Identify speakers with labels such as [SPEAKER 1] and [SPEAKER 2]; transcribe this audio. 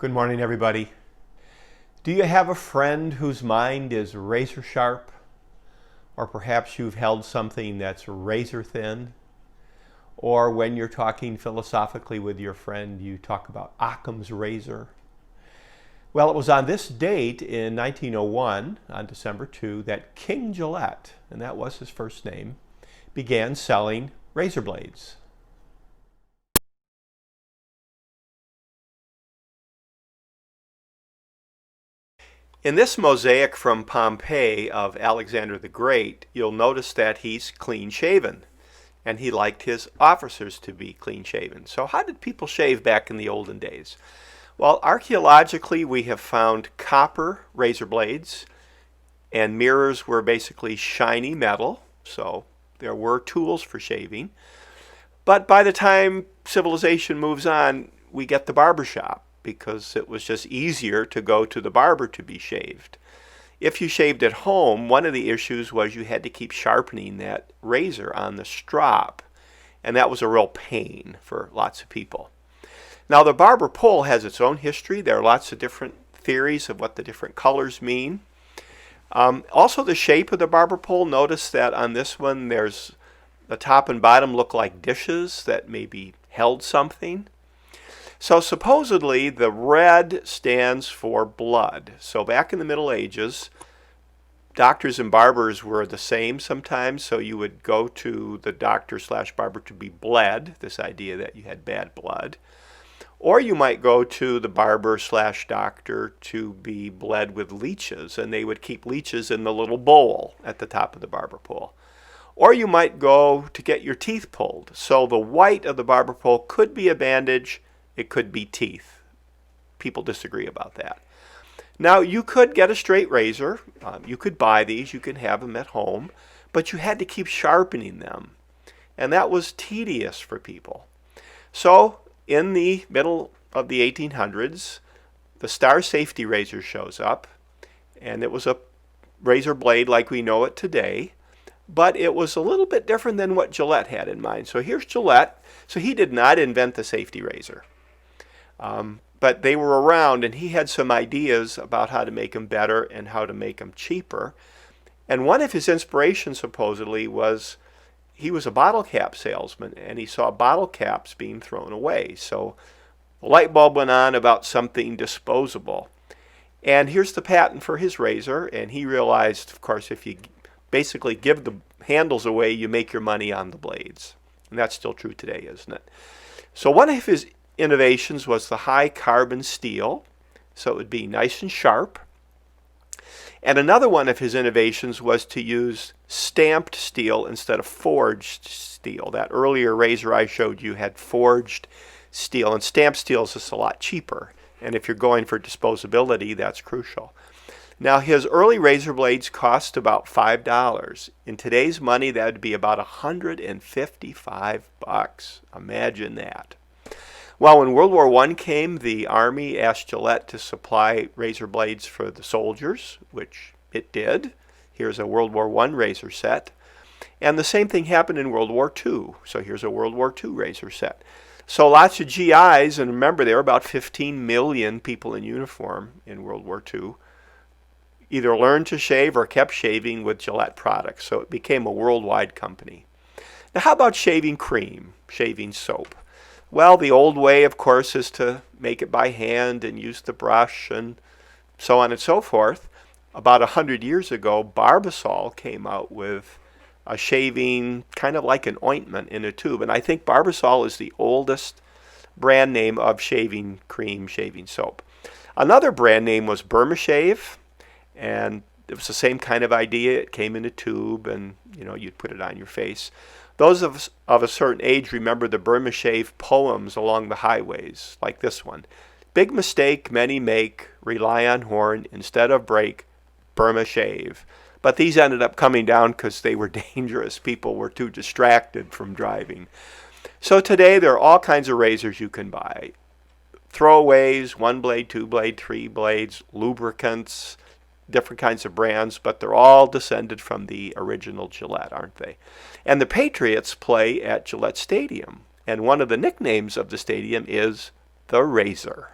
[SPEAKER 1] Good morning, everybody. Do you have a friend whose mind is razor sharp? Or perhaps you've held something that's razor thin? Or when you're talking philosophically with your friend, you talk about Occam's razor? Well, it was on this date in 1901, on December 2, that King Gillette, and that was his first name, began selling razor blades. In this mosaic from Pompeii of Alexander the Great, you'll notice that he's clean-shaven, and he liked his officers to be clean-shaven. So how did people shave back in the olden days? Well, archaeologically, we have found copper razor blades, and mirrors were basically shiny metal, so there were tools for shaving. But by the time civilization moves on, we get the barber shop, because it was just easier to go to the barber to be shaved. If you shaved at home, one of the issues was you had to keep sharpening that razor on the strop, and that was a real pain for lots of people. Now, the barber pole has its own history. There are lots of different theories of what the different colors mean. Also, the shape of the barber pole, notice that on this one, there's the top and bottom look like dishes that maybe held something. So supposedly the red stands for blood. So back in the Middle Ages, doctors and barbers were the same sometimes. So you would go to the doctor/barber to be bled, this idea that you had bad blood. Or you might go to the barber/doctor to be bled with leeches, and they would keep leeches in the little bowl at the top of the barber pole. Or you might go to get your teeth pulled. So the white of the barber pole could be a bandage. It could be teeth. People disagree about that. Now, you could get a straight razor. You could buy these. You could have them at home. But you had to keep sharpening them. And that was tedious for people. So, in the middle of the 1800s, the Star Safety razor shows up. And it was a razor blade like we know it today. But it was a little bit different than what Gillette had in mind. So here's Gillette. So he did not invent the safety razor. But they were around, and he had some ideas about how to make them better and how to make them cheaper. And one of his inspirations, supposedly, was he was a bottle cap salesman, and he saw bottle caps being thrown away. So a light bulb went on about something disposable. And here's the patent for his razor, and he realized, of course, if you basically give the handles away, you make your money on the blades. And that's still true today, isn't it? So one of his innovations was the high carbon steel, so it would be nice and sharp. And another one of his innovations was to use stamped steel instead of forged steel. That earlier razor I showed you had forged steel, and stamped steel is just a lot cheaper. And if you're going for disposability, that's crucial. Now, his early razor blades cost about $5. In today's money, that would be about $155. Imagine that. Well, when World War I came, the Army asked Gillette to supply razor blades for the soldiers, which it did. Here's a World War I razor set. And the same thing happened in World War II. So here's a World War II razor set. So lots of GIs, and remember there were about 15 million people in uniform in World War II, either learned to shave or kept shaving with Gillette products. So it became a worldwide company. Now how about shaving cream, shaving soap? Well, the old way, of course, is to make it by hand and use the brush and so on and so forth. About 100 years ago, Barbasol came out with a shaving, kind of like an ointment in a tube. And I think Barbasol is the oldest brand name of shaving cream, shaving soap. Another brand name was Burma Shave, and it was the same kind of idea. It came in a tube, and you'd put it on your face. Those of a certain age remember the Burma Shave poems along the highways, like this one. Big mistake many make, rely on horn instead of brake, Burma Shave. But these ended up coming down because they were dangerous. People were too distracted from driving. So today there are all kinds of razors you can buy. Throwaways, 1 blade, 2 blade, 3 blades, lubricants, different kinds of brands, but they're all descended from the original Gillette, aren't they? And the Patriots play at Gillette Stadium, and one of the nicknames of the stadium is the Razor.